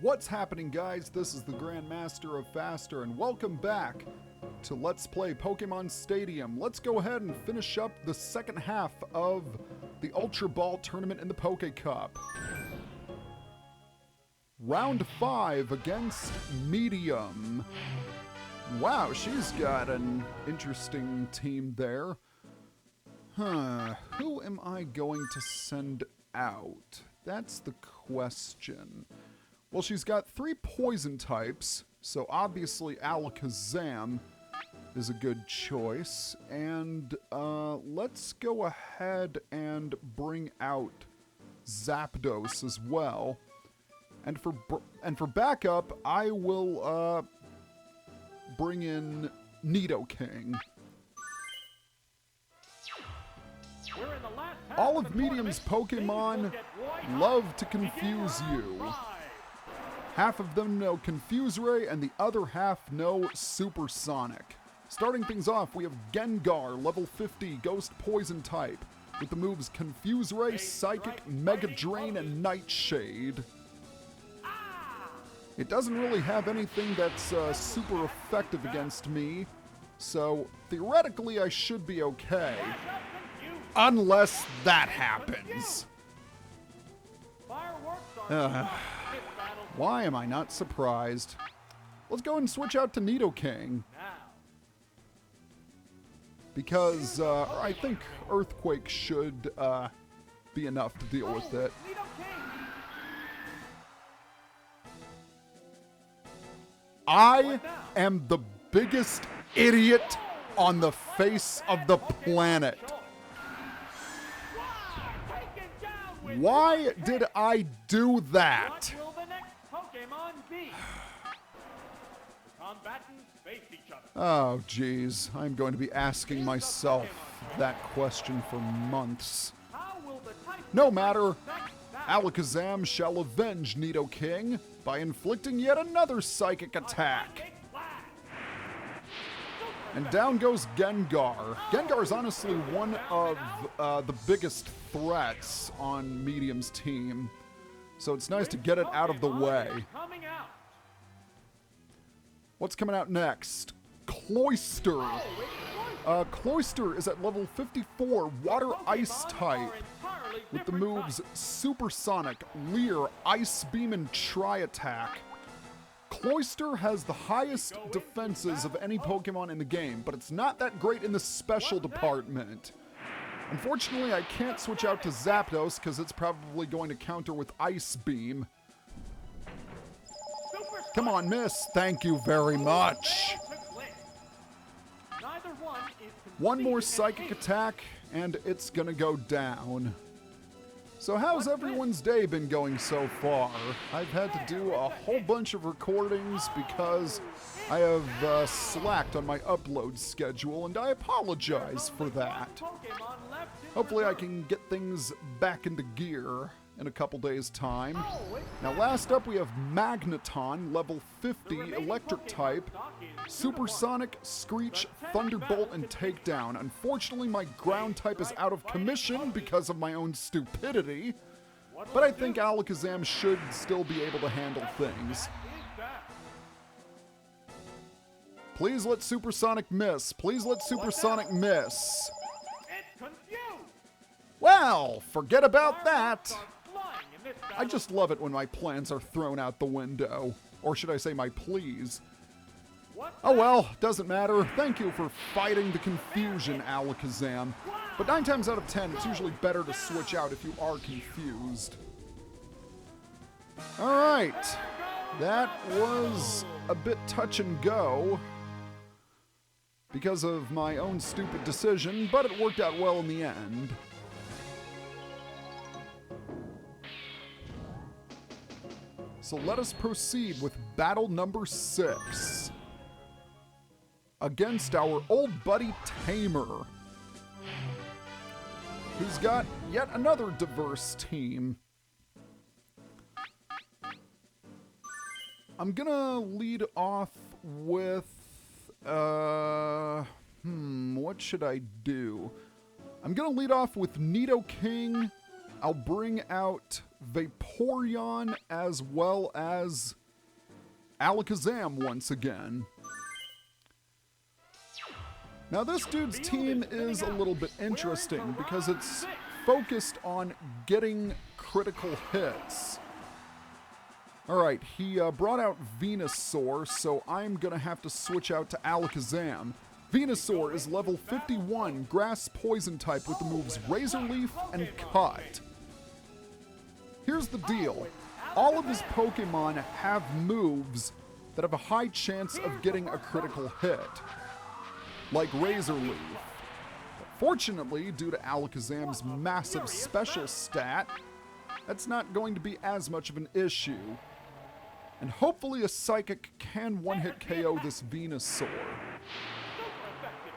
What's happening, guys? This is the Grandmaster of Faster, and welcome back to Let's Play Pokemon Stadium. Let's go ahead and finish up the second half of the Ultra Ball tournament in the Poké Cup. Round 5 against Medium. Wow, she's got an interesting team there. Who am I going to send out? That's the question. Well, she's got 3 poison types, so obviously Alakazam is a good choice. And let's go ahead and bring out Zapdos as well. And for backup, I will bring in Nidoking. All of Medium's Pokemon love to confuse you. Half of them know Confuse Ray, and the other half know Supersonic. Starting things off, we have Gengar, level 50, Ghost Poison type, with the moves Confuse Ray, Psychic, Mega Drain, and Nightshade. It doesn't really have anything that's super effective against me, so theoretically I should be okay. Unless that happens. Why am I not surprised? Let's go and switch out to Nidoking. Because I think Earthquake should be enough to deal with it. I am the biggest idiot on the face of the planet. Why did I do that? Oh, geez. I'm going to be asking myself that question for months. No matter. Alakazam shall avenge Nidoking by inflicting yet another psychic attack. And down goes Gengar. Gengar is honestly one of the biggest threats on Medium's team, so it's nice to get it out of the way. What's coming out next? Cloyster. Cloyster is at level 54, Water Ice type, with the moves Supersonic, Leer, Ice Beam, and Tri-Attack. Cloyster has the highest defenses of any Pokemon in the game, but it's not that great in the special department. Unfortunately, I can't switch out to Zapdos because it's probably going to counter with Ice Beam. Come on, miss. Thank you very much. One more psychic attack, and it's gonna go down. So how's everyone's day been going so far? I've had to do a whole bunch of recordings because I have slacked on my upload schedule, and I apologize for that. Hopefully I can get things back into gear in a couple days' time. Now last up we have Magneton, level 50, electric type, Supersonic, Screech, Thunderbolt, and Takedown. Unfortunately my ground type is out of commission because of my own stupidity, but I think Alakazam should still be able to handle things. Please let Supersonic miss. Please let Supersonic miss. Well, forget about that. I just love it when my plans are thrown out the window. Or should I say my pleas. Oh well, doesn't matter. Thank you for fighting the confusion, Alakazam. But 9 times out of 10, it's usually better to switch out if you are confused. Alright. That was a bit touch and go because of my own stupid decision, but it worked out well in the end. So let us proceed with battle number 6 against our old buddy Tamer, who's got yet another diverse team. I'm gonna lead off with, what should I do? I'm gonna lead off with Nidoking, I'll bring out Vaporeon as well as Alakazam once again. Now this dude's team is a little bit interesting because it's focused on getting critical hits. Alright, he brought out Venusaur, so I'm gonna have to switch out to Alakazam. Venusaur is level 51, Grass Poison type with the moves Razor Leaf and Cut. Here's the deal. All of his Pokemon have moves that have a high chance of getting a critical hit, like Razor Leaf. But fortunately, due to Alakazam's massive special stat, that's not going to be as much of an issue. And hopefully a Psychic can one-hit KO this Venusaur.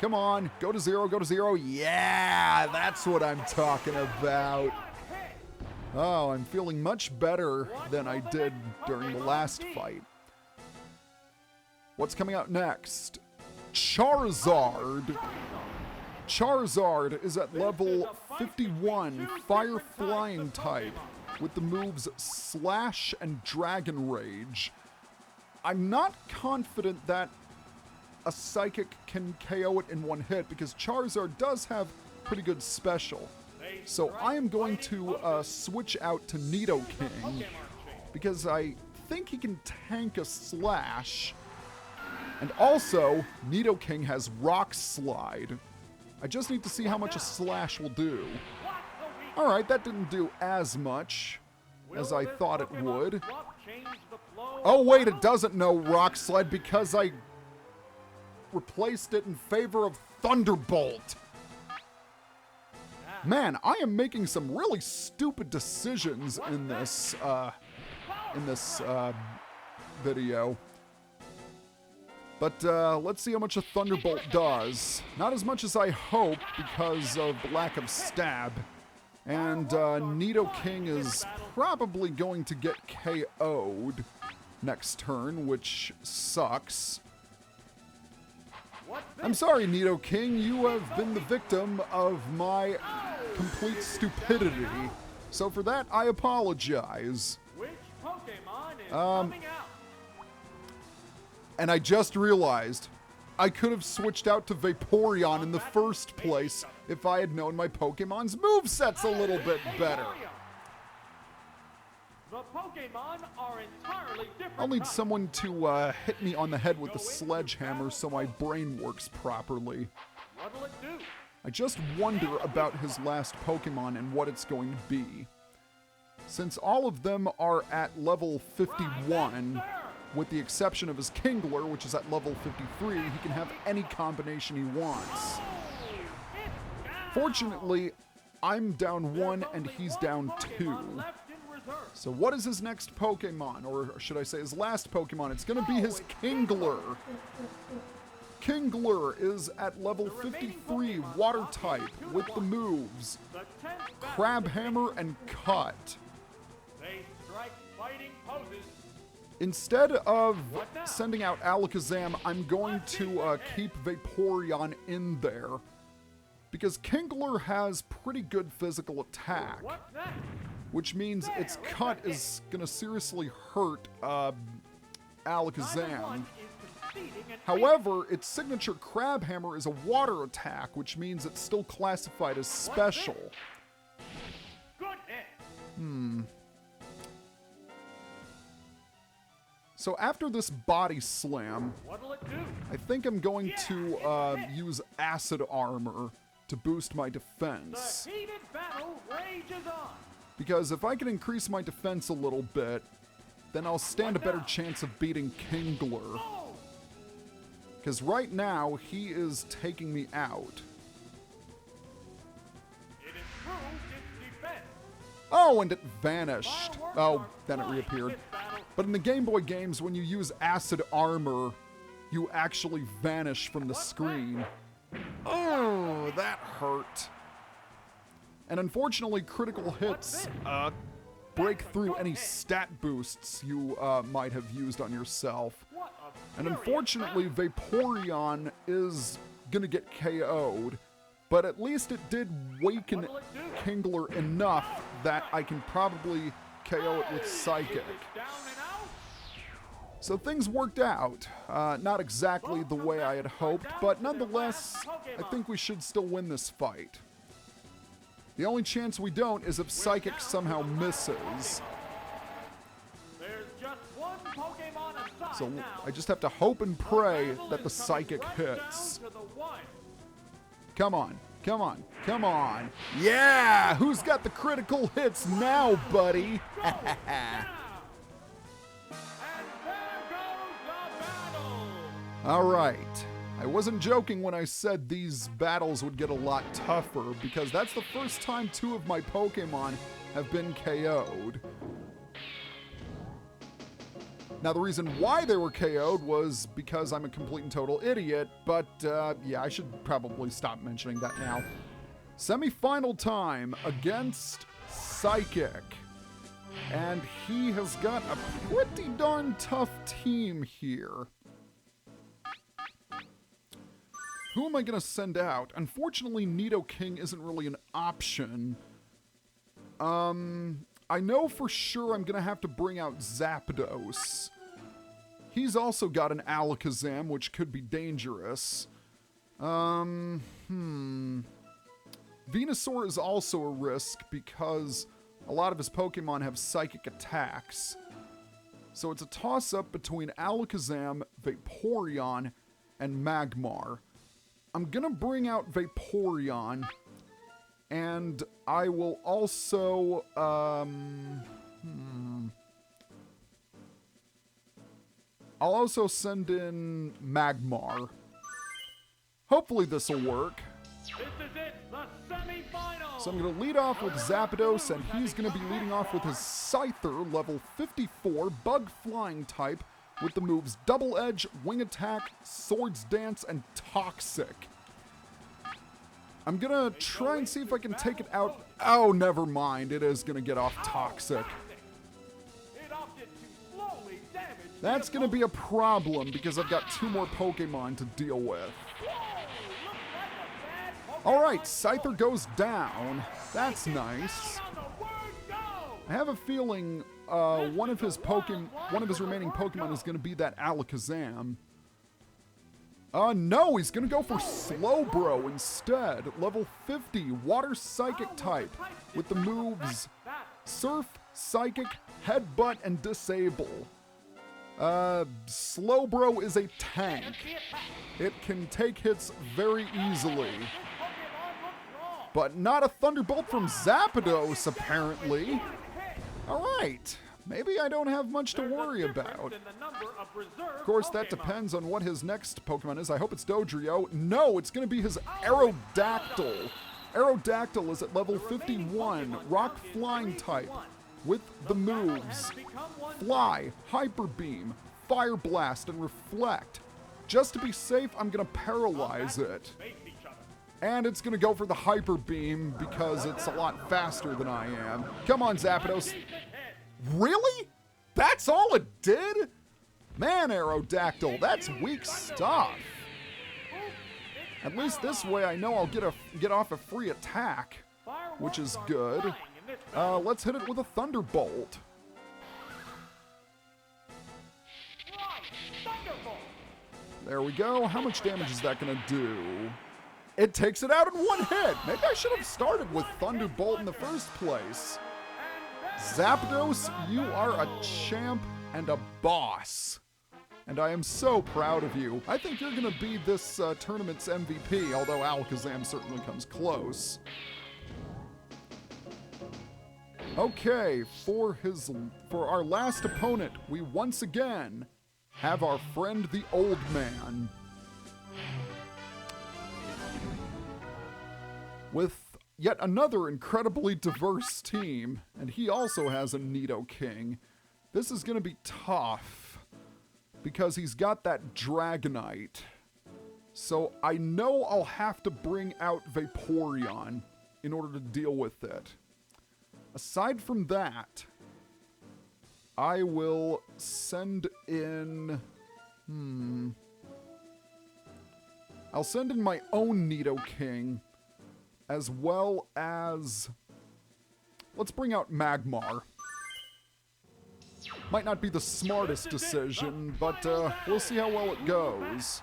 Come on, go to zero, go to zero. Yeah, that's what I'm talking about. Oh, I'm feeling much better than I did during the last fight. What's coming out next? Charizard. Charizard is at level 51, Fire Flying type, with the moves Slash and Dragon Rage. I'm not confident that a Psychic can KO it in one hit because Charizard does have pretty good special. So I am going to switch out to Nidoking because I think he can tank a Slash. And also, Nidoking has Rock Slide. I just need to see how much a Slash will do. Alright, that didn't do as much as I thought it would. Oh wait, it doesn't know Rock Slide because I replaced it in favor of Thunderbolt. Man, I am making some really stupid decisions in this video. But let's see how much a Thunderbolt does. Not as much as I hope because of the lack of stab. And Nidoking is probably going to get KO'd next turn, which sucks. I'm sorry, Nidoking, you have been the victim of my complete stupidity. So for that, I apologize. Which Pokemon is coming out? And I just realized I could have switched out to Vaporeon in the first place if I had known my Pokemon's movesets a little bit better. The Pokemon are entirely different. I'll need someone to hit me on the head with a sledgehammer so my brain works properly. What'll it do? I just wonder about his last Pokemon and what it's going to be. Since all of them are at level 51, with the exception of his Kingler, which is at level 53, he can have any combination he wants. Fortunately, I'm down 1 and he's down 2. So what is his next Pokemon? Or should I say his last Pokemon? It's going to be his Kingler. Kingler is at level 53, Water type, with the moves Crab Hammer and Cut. They strike fighting poses. Instead of sending out Alakazam, I'm going to keep Vaporeon in there. Because Kingler has pretty good physical attack. Which means its Cut is going to seriously hurt Alakazam. However, its signature Crab Hammer is a water attack, which means it's still classified as special. So after this Body Slam, I think I'm going to use Acid Armor to boost my defense. The heated battle rages on. Because if I can increase my defense a little bit, then I'll stand a better chance of beating Kingler. Because right now, he is taking me out. It improves its defense. Oh, and it vanished. Oh, then it reappeared. But in the Game Boy games, when you use Acid Armor, you actually vanish from the screen. Oh, that hurt. And unfortunately, critical hits break through any stat boosts you might have used on yourself. And unfortunately, Vaporeon is gonna get KO'd, but at least it did weaken Kingler enough that I can probably KO it with Psychic. Down and out. So things worked out. Not exactly the way I had hoped, but nonetheless, I think we should still win this fight. The only chance we don't is if Psychic somehow misses. There's just one Pokemon aside So now. I just have to hope and pray that the Psychic hits. Down to the wire. Come on, come on, come on. Yeah! Who's got the critical hits now, buddy? Go now. And there goes the battle. All right. I wasn't joking when I said these battles would get a lot tougher, because that's the first time 2 of my Pokemon have been KO'd. Now, the reason why they were KO'd was because I'm a complete and total idiot, but yeah, I should probably stop mentioning that now. Semi-final time against Psychic. And he has got a pretty darn tough team here. Who am I going to send out? Unfortunately, Nidoking isn't really an option. I know for sure I'm going to have to bring out Zapdos. He's also got an Alakazam, which could be dangerous. Venusaur is also a risk because a lot of his Pokemon have psychic attacks. So it's a toss-up between Alakazam, Vaporeon, and Magmar. I'm gonna bring out Vaporeon, and I will also, I'll also send in Magmar. Hopefully this will work. This is it, the semifinal. So I'm going to lead off with Zapdos, and he's going to be leading off with his Scyther, level 54, Bug Flying type, with the moves Double Edge, Wing Attack, Swords Dance, and Toxic. I'm going to try and see if I can take it out. Oh, never mind. It is going to get off Toxic. It opted to slowly damage the That's going to be a problem because I've got 2 more Pokemon to deal with. All right, Scyther goes down. That's nice. I have a feeling one of his remaining Pokemon is going to be that Alakazam. No, he's going to go for Slowbro instead. Level 50, Water Psychic type, with the moves Surf, Psychic, Headbutt, and Disable. Slowbro is a tank. It can take hits very easily. But not a Thunderbolt from Zapdos, apparently. Alright, maybe I don't have much to worry about. Of course, that depends on what his next Pokemon is. I hope it's Dodrio. No, it's going to be his Aerodactyl. Aerodactyl is at level 51, Rock Flying type, with the moves Fly, Hyper Beam, Fire Blast, and Reflect. Just to be safe, I'm going to paralyze it. And it's going to go for the Hyper Beam because it's a lot faster than I am. Come on, Zapdos. Really? That's all it did? Man, Aerodactyl, that's weak stuff. At least this way I know I'll get off a free attack, which is good. Let's hit it with a Thunderbolt. There we go. How much damage is that going to do? It takes it out in 1 hit. Maybe I should have started with Thunderbolt in the first place. Zapdos, you are a champ and a boss. And I am so proud of you. I think you're going to be this tournament's MVP, although Alakazam certainly comes close. Okay, for our last opponent, we once again have our friend the Old Man. With yet another incredibly diverse team, and he also has a Nidoking. This is going to be tough, because he's got that Dragonite. So I know I'll have to bring out Vaporeon in order to deal with it. Aside from that, I will send in... I'll send in my own Nidoking, as well as let's bring out Magmar. Might not be the smartest decision, but we'll see how well it goes.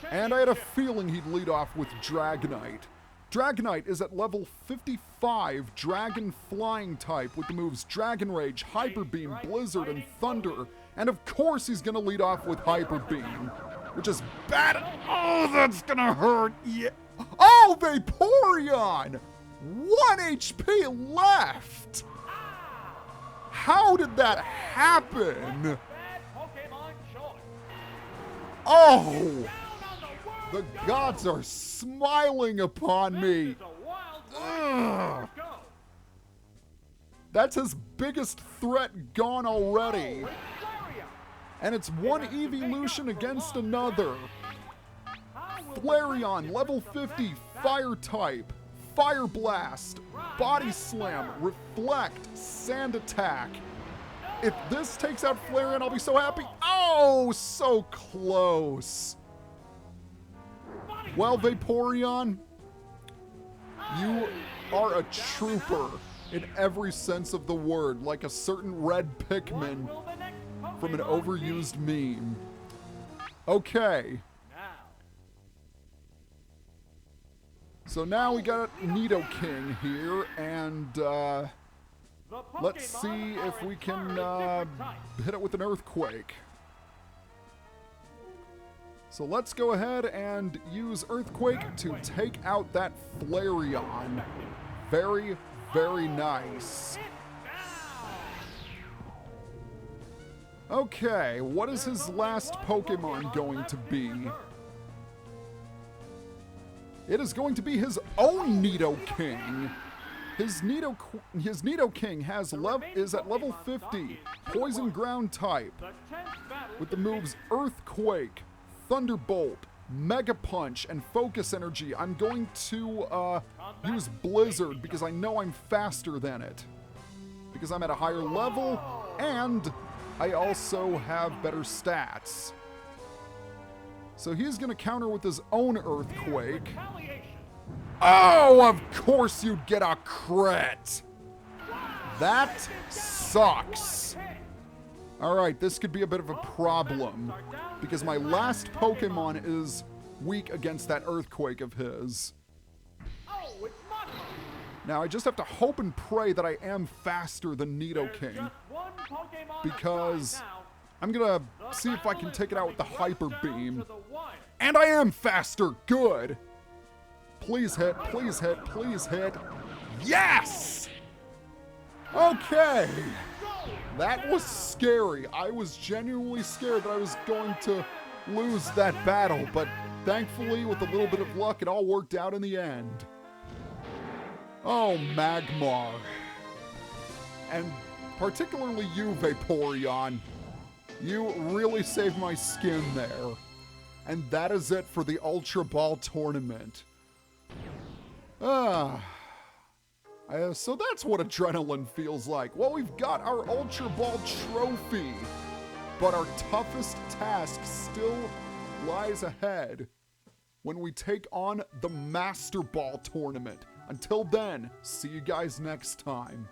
And I had a feeling he'd lead off with Dragonite. Dragonite is at level 55 Dragon Flying type with the moves Dragon Rage, Hyper Beam, Blizzard, and Thunder. And of course he's gonna lead off with Hyper Beam, which is bad. Oh, that's gonna hurt. Yeah. Oh, Vaporeon! 1 HP left! How did that happen? Oh! The gods are smiling upon me. Ugh. That's his biggest threat gone already. And it's one evolution against another. Flareon, level 50, Fire type. Fire Blast, Body Slam, Reflect, Sand Attack. If this takes out Flareon, I'll be so happy. Oh, so close. Well, Vaporeon, you are a trooper in every sense of the word, like a certain red Pikmin from an overused meme. Okay. So now we got Nidoking here, and let's see if we can hit it with an Earthquake. So let's go ahead and use Earthquake to take out that Flareon. Very, very nice. Okay, what is his last Pokemon going to be? It is going to be his own Nidoking. His Nidoking is at level 50, Poison Ground type, with the moves Earthquake, Thunderbolt, Mega Punch, and Focus Energy. I'm going to use Blizzard because I know I'm faster than it, because I'm at a higher level, and I also have better stats. So he's going to counter with his own Earthquake. Oh, of course you'd get a crit. That sucks. All right, this could be a bit of a problem because my last Pokemon is weak against that Earthquake of his. Now I just have to hope and pray that I am faster than Nidoking, because I'm gonna see if I can take it out with the Hyper Beam. And I am faster! Good! Please hit, please hit, please hit. Yes! Okay! That was scary. I was genuinely scared that I was going to lose that battle, but thankfully, with a little bit of luck, it all worked out in the end. Oh, Magmar. And particularly you, Vaporeon. You really saved my skin there. And that is it for the Ultra Ball tournament. So that's what adrenaline feels like. Well, we've got our Ultra Ball trophy, but our toughest task still lies ahead when we take on the Master Ball tournament. Until then, see you guys next time.